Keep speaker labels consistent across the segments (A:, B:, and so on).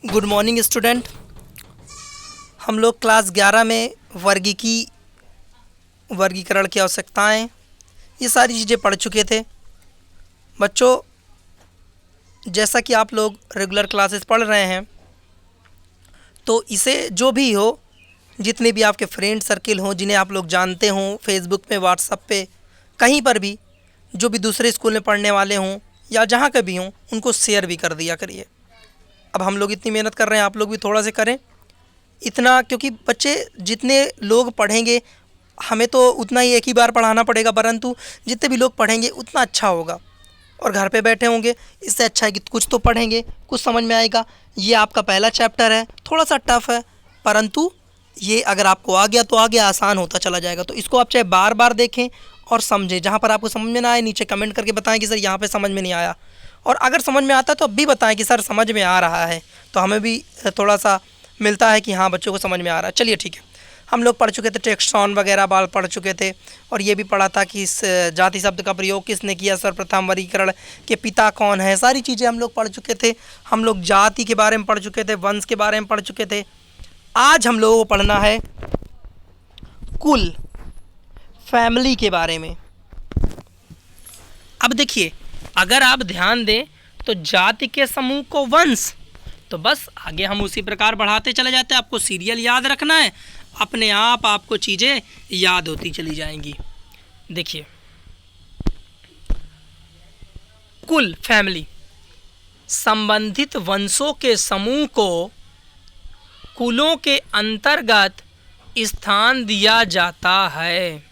A: Good morning student. हम लोग class 11 में वर्गीकरण की आवश्यकताएं ये सारी चीज़ें पढ़ चुके थे। बच्चों, जैसा कि आप लोग रेगुलर क्लासेस पढ़ रहे हैं, तो इसे जो भी हो, जितने भी आपके फ्रेंड सर्किल हों, जिन्हें आप लोग जानते हों, फेसबुक पे, व्हाट्सएप पे, कहीं पर भी, जो भी दूसरे स्कूल में पढ़ने वाले हों या जहाँ के भी हों, उनको शेयर भी कर दिया करिए। अब हम लोग इतनी मेहनत कर रहे हैं, आप लोग भी थोड़ा से करें इतना, क्योंकि बच्चे जितने लोग पढ़ेंगे, हमें तो उतना ही एक ही बार पढ़ाना पड़ेगा, परंतु जितने भी लोग पढ़ेंगे उतना अच्छा होगा। और घर पे बैठे होंगे, इससे अच्छा है कि कुछ तो पढ़ेंगे, कुछ समझ में आएगा। ये आपका पहला चैप्टर है, थोड़ा सा टफ है, परंतु ये अगर आपको आ गया तो आगे आसान होता चला जाएगा। तो इसको आप चाहे बार बार देखें और समझें। जहाँ पर आपको समझ में ना आए, नीचे कमेंट करके बताएं कि सर यहाँ पे समझ में नहीं आया, और अगर समझ में आता है तो अब भी बताएं कि सर समझ में आ रहा है, तो हमें भी थोड़ा सा मिलता है कि हाँ, बच्चों को समझ में आ रहा है। चलिए ठीक है, हम लोग पढ़ चुके थे, टेक्सॉन वगैरह बाल पढ़ चुके थे, और ये भी पढ़ा था कि इस जाति शब्द का प्रयोग किसने किया, सर्वप्रथम वर्गीकरण के पिता कौन है, सारी चीज़ें हम लोग पढ़ चुके थे। हम लोग जाति के बारे में पढ़ चुके थे, वंश के बारे में पढ़ चुके थे। आज हम लोगों को पढ़ना है कुल, फैमिली के बारे में। अब देखिए, अगर आप ध्यान दें तो जाति के समूह को वंश, तो बस आगे हम उसी प्रकार बढ़ाते चले जाते हैं। आपको सीरियल याद रखना है, अपने आप आपको चीज़ें याद होती चली जाएंगी। देखिए, कुल, फैमिली, संबंधित वंशों के समूह को कुलों के अंतर्गत स्थान दिया जाता है।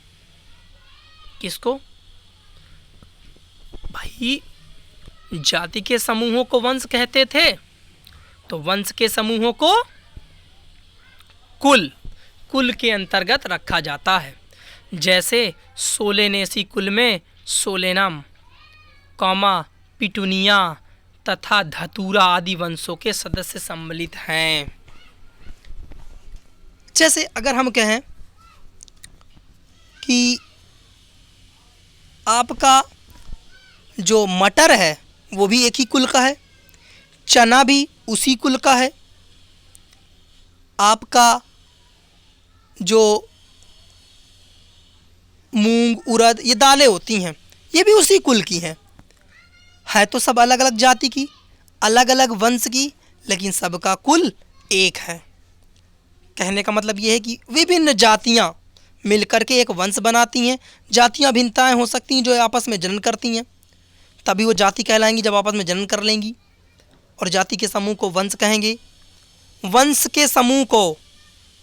A: किसको? भाई, जाति के समूहों को वंश कहते थे, तो वंश के समूहों को कुल के अंतर्गत रखा जाता है। जैसे सोलेनेसी कुल में सोलेनम, पिटूनिया तथा धतूरा आदि वंशों के सदस्य सम्मिलित हैं। जैसे अगर हम कहें कि आपका जो मटर है वो भी एक ही कुल का है, चना भी उसी कुल का है, आपका जो मूंग, उड़द, ये दालें होती हैं, ये भी उसी कुल की हैं। है तो सब अलग अलग जाति की, अलग अलग वंश की, लेकिन सबका कुल एक है। कहने का मतलब ये है कि विभिन्न जातियाँ मिलकर के एक वंश बनाती हैं। जातियाँ भिन्नताएँ हो सकती हैं जो आपस में जनन करती हैं, तभी वो जाति कहलाएंगी जब आपस में जनन कर लेंगी, और जाति के समूह को वंश कहेंगे। वंश के समूह को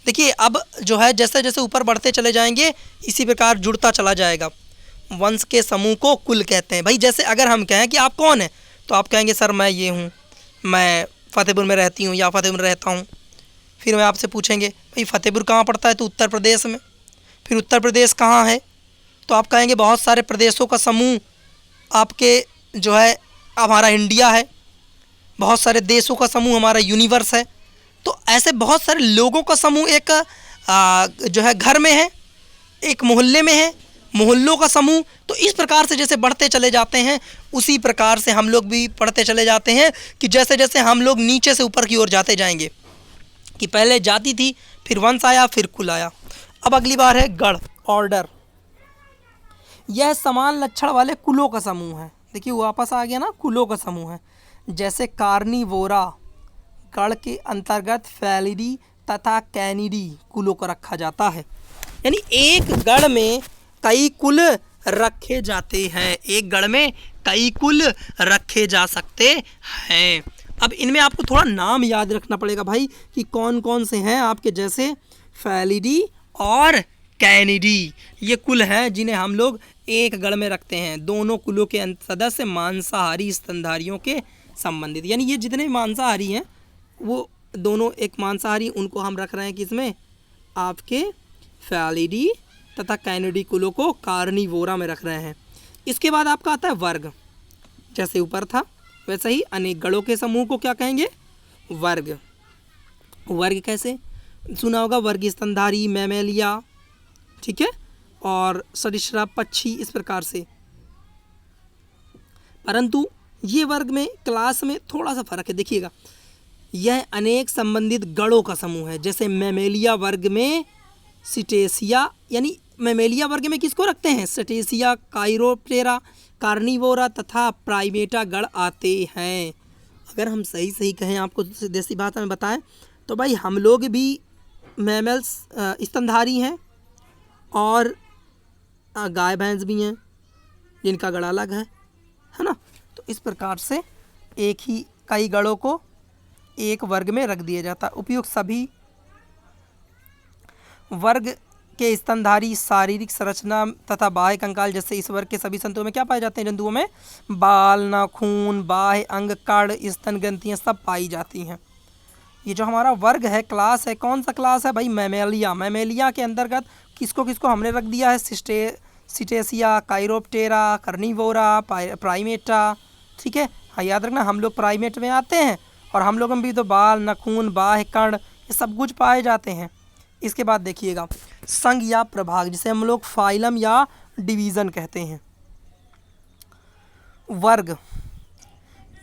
A: देखिए, अब जो है जैसे जैसे ऊपर बढ़ते चले जाएंगे इसी प्रकार जुड़ता चला जाएगा। वंश के समूह को कुल कहते हैं। भाई, जैसे अगर हम कहें कि आप कौन हैं, तो आप कहेंगे सर मैं ये हूँ, मैं फ़तेहपुर में रहती हूँ या फ़तेहपुर में रहता हूँ। फिर मैं आपसे पूछेंगे भाई फ़तेहपुर कहाँ पड़ता है, तो उत्तर प्रदेश में। फिर उत्तर प्रदेश कहाँ है, तो आप कहेंगे बहुत सारे प्रदेशों का समूह आपके जो है हमारा इंडिया है, बहुत सारे देशों का समूह हमारा यूनिवर्स है। तो ऐसे बहुत सारे लोगों का समूह एक जो है घर में है, एक मोहल्ले में है, मोहल्लों का समूह। तो इस प्रकार से जैसे बढ़ते चले जाते हैं, उसी प्रकार से हम लोग भी पढ़ते चले जाते हैं कि जैसे जैसे हम लोग नीचे से ऊपर की ओर जाते जाएंगे, कि पहले जाति थी, फिर वंश आया, फिर कुल आया। अब अगली बार है गण, ऑर्डर। यह समान लक्षण वाले कुलों का समूह है। देखिए, वापस आ गया ना, कुलों का समूह है। जैसे कार्निवोरा गण के अंतर्गत फैलिडी तथा कैनिडी कुलों को रखा जाता है। यानी एक गण में कई कुल रखे जाते हैं, एक गण में कई कुल रखे जा सकते हैं। अब इनमें आपको थोड़ा नाम याद रखना पड़ेगा भाई, कि कौन कौन से हैं आपके, जैसे फैलिडी और कैनिडी, ये कुल हैं जिन्हें हम लोग एक गण में रखते हैं। दोनों कुलों के सदस्य मांसाहारी स्तनधारियों के संबंधित, यानी ये जितने मांसाहारी हैं वो दोनों एक मांसाहारी, उनको हम रख रहे हैं किसमें, आपके फैलिडी तथा कैनिडी कुलों को कार्निवोरा में रख रहे हैं। इसके बाद आपका आता है वर्ग। जैसे ऊपर था वैसे ही अनेक गणों के समूह को क्या कहेंगे, वर्ग। वर्ग कैसे सुना होगा, वर्ग स्तनधारी, मैमेलिया, ठीक है, और सरीसृप, पक्षी, इस प्रकार से। परंतु ये वर्ग में क्लास में थोड़ा सा फर्क है। देखिएगा, यह अनेक संबंधित गणों का समूह है। जैसे मैमेलिया वर्ग में सिटेसिया, यानी मैमेलिया वर्ग में किसको रखते हैं? सिटेसिया, काइरोप्टेरा, कार्निवोरा तथा प्राइमेटा गण आते हैं। अगर हम सही सही कहें, आपको देसी भाषा में बताएं, तो भाई हम लोग भी मैमल्स स्तनधारी हैं और गाय भैंस भी हैं जिनका गण अलग है ना। तो इस प्रकार से एक ही कई गणों को एक वर्ग में रख दिया जाता है। उपयुक्त सभी वर्ग के स्तनधारी शारीरिक संरचना तथा बाह्य कंकाल जैसे इस वर्ग के सभी संतुओं में क्या पाए जाते हैं? जंतुओं में बाल, नाखून, बाह्य अंग, कण, स्तन ग्रंथियाँ सब पाई जाती हैं। ये जो हमारा वर्ग है, क्लास है, कौन सा क्लास है भाई? मैमेलिया। मैमेलिया के अंतर्गत किसको किसको हमने रख दिया है? सिटेसिया, काइरोप्टेरा, कार्निवोरा, प्राइमेटा। ठीक है, हाँ याद रखना, हम लोग प्राइमेट में आते हैं और हम लोगों में भी तो बाल, नाखून, बाह्य, कण ये सब कुछ पाए जाते हैं। इसके बाद देखिएगा संघ या प्रभाग, जिसे हम लोग फाइलम या डिवीज़न कहते हैं। वर्ग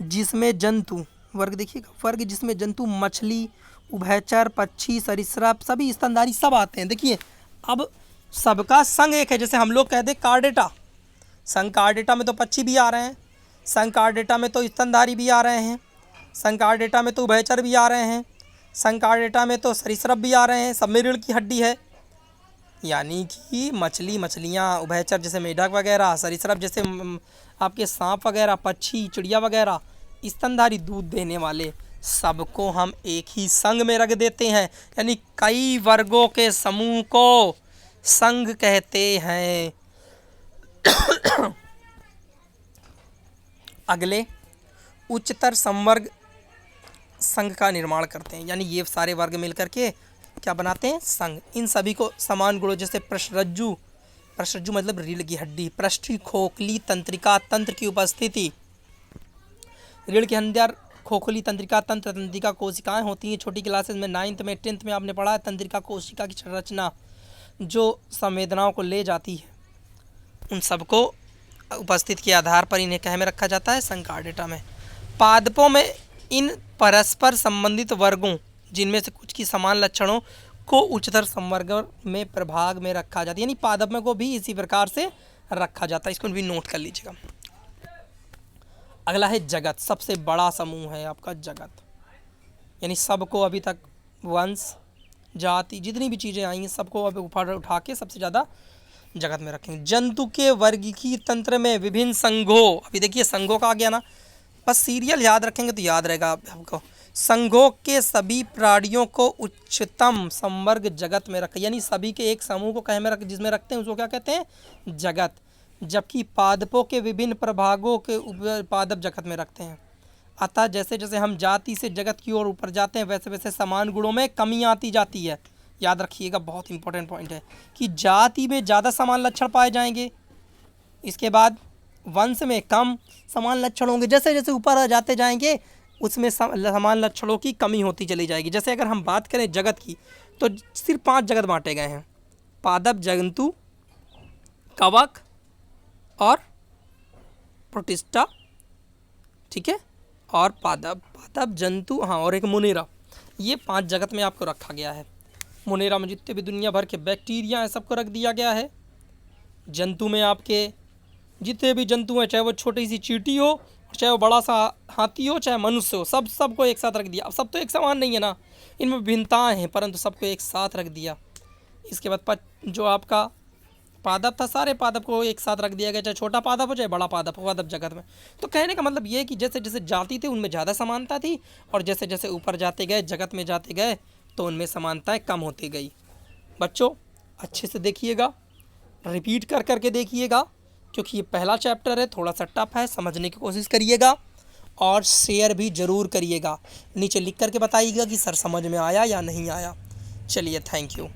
A: जिसमें जंतु, वर्ग देखिएगा, वर्ग जिसमें जंतु मछली, उभयचर, पक्षी, सरीसृप सभी स्तनधारी सब आते हैं। देखिए अब सबका संघ एक है। जैसे हम लोग कहते हैं कार्डेटा, संघ कार्डेटा में तो पक्षी भी आ रहे हैं, संघ कार्डेटा में तो स्तनधारी भी आ रहे हैं, संघ कार्डेटा में तो उभयचर भी आ रहे हैं, संघ कार्डेटा में तो सरीसृप भी आ रहे हैं, सब में रीढ़ की हड्डी है। यानी कि मछलियाँ, उभयचर जैसे मेढक वगैरह, सरीसृप जैसे आपके सांप वगैरह, पक्षी, चिड़िया वगैरह, स्तनधारी दूध देने वाले, सबको हम एक ही संघ में रख देते हैं। यानी कई वर्गों के समूह को संघ कहते हैं। अगले उच्चतर संवर्ग संघ का निर्माण करते हैं। यानी ये सारे वर्ग मिलकर के क्या बनाते हैं? संघ। इन सभी को समान गुणों जैसे पृष्ठरज्जु, पृष्ठरज्जु मतलब रीढ़ की हड्डी, पृष्ठी, खोखली, तंत्रिका, तंत्र की उपस्थिति, रीढ़ के अंदर खोखली, तंत्रिका, तंत्र, तंत्रिका कोशिकाएं होती हैं। छोटी क्लासेस में 9th में 10th में आपने पढ़ा है तंत्रिका कोशिका की संरचना जो संवेदनाओं को ले जाती है। उन सबको उपस्थित के आधार पर इन्हें कह में रखा जाता है? संघ कार्डेटा में। पादपों में इन परस्पर संबंधित वर्गों जिनमें से कुछ की समान लक्षणों को उच्चतर संवर्ग में प्रभाग में रखा जाता है। यानी पादप में को भी इसी प्रकार से रखा जाता है। इसको भी नोट कर लीजिएगा। अगला है जगत। सबसे बड़ा समूह है आपका जगत। यानी सबको अभी तक वंश, जाति, जितनी भी चीज़ें आई हैं सबको अब ऊपर उठा के सबसे ज़्यादा जगत में रखेंगे। जंतु के वर्गीकीय तंत्र में विभिन्न संघों, अभी देखिए संघों का आ गया ना, बस सीरियल याद रखेंगे तो याद रहेगा आपको। संघों के सभी प्राणियों को उच्चतम संवर्ग जगत में रखें। यानी सभी के एक समूह को कह में रख जिसमें रखते हैं उसको क्या कहते हैं? जगत। जबकि पादपों के विभिन्न प्रभागों के पादप जगत में रखते हैं। अतः जैसे जैसे हम जाति से जगत की ओर ऊपर जाते हैं वैसे वैसे समान गुणों में कमी आती जाती है। याद रखिएगा, बहुत इंपॉर्टेंट पॉइंट है कि जाति में ज़्यादा समान लक्षण पाए जाएंगे, इसके बाद वंश में कम समान लक्षण होंगे। जैसे जैसे ऊपर जाते जाएंगे उसमें समान लक्षणों की कमी होती चली जाएगी। जैसे अगर हम बात करें जगत की तो सिर्फ 5 जगत बांटे गए हैं: पादप, जंतु, कवक और प्रोटिस्टा। ठीक है, और पादप जंतु, हाँ, और एक मुनेरा। ये 5 जगत में आपको रखा गया है। मुनेरा में जितने भी दुनिया भर के बैक्टीरिया हैं सबको रख दिया गया है। जंतु में आपके जितने भी जंतु हैं, चाहे वो छोटी सी चींटी हो, चाहे वो बड़ा सा हाथी हो, चाहे मनुष्य हो, सबको एक साथ रख दिया। अब सब तो एक समान नहीं है ना, इनमें विभिन्नताएँ हैं, परंतु सबको एक साथ रख दिया। इसके बाद जो आपका पादप था, सारे पादप को एक साथ रख दिया गया, चाहे छोटा पादप हो चाहे बड़ा पादप हो, पादप जगत में। तो कहने का मतलब ये है कि जैसे जैसे जाति थे उनमें ज़्यादा समानता थी, और जैसे जैसे ऊपर जाते गए, जगत में जाते गए, तो उनमें समानताएं कम होती गई। बच्चों अच्छे से देखिएगा, रिपीट कर करके देखिएगा, क्योंकि ये पहला चैप्टर है, थोड़ा सा टफ है, समझने की कोशिश करिएगा और शेयर भी ज़रूर करिएगा। नीचे लिख करके बताइएगा कि सर समझ में आया या नहीं आया। चलिए, थैंक यू।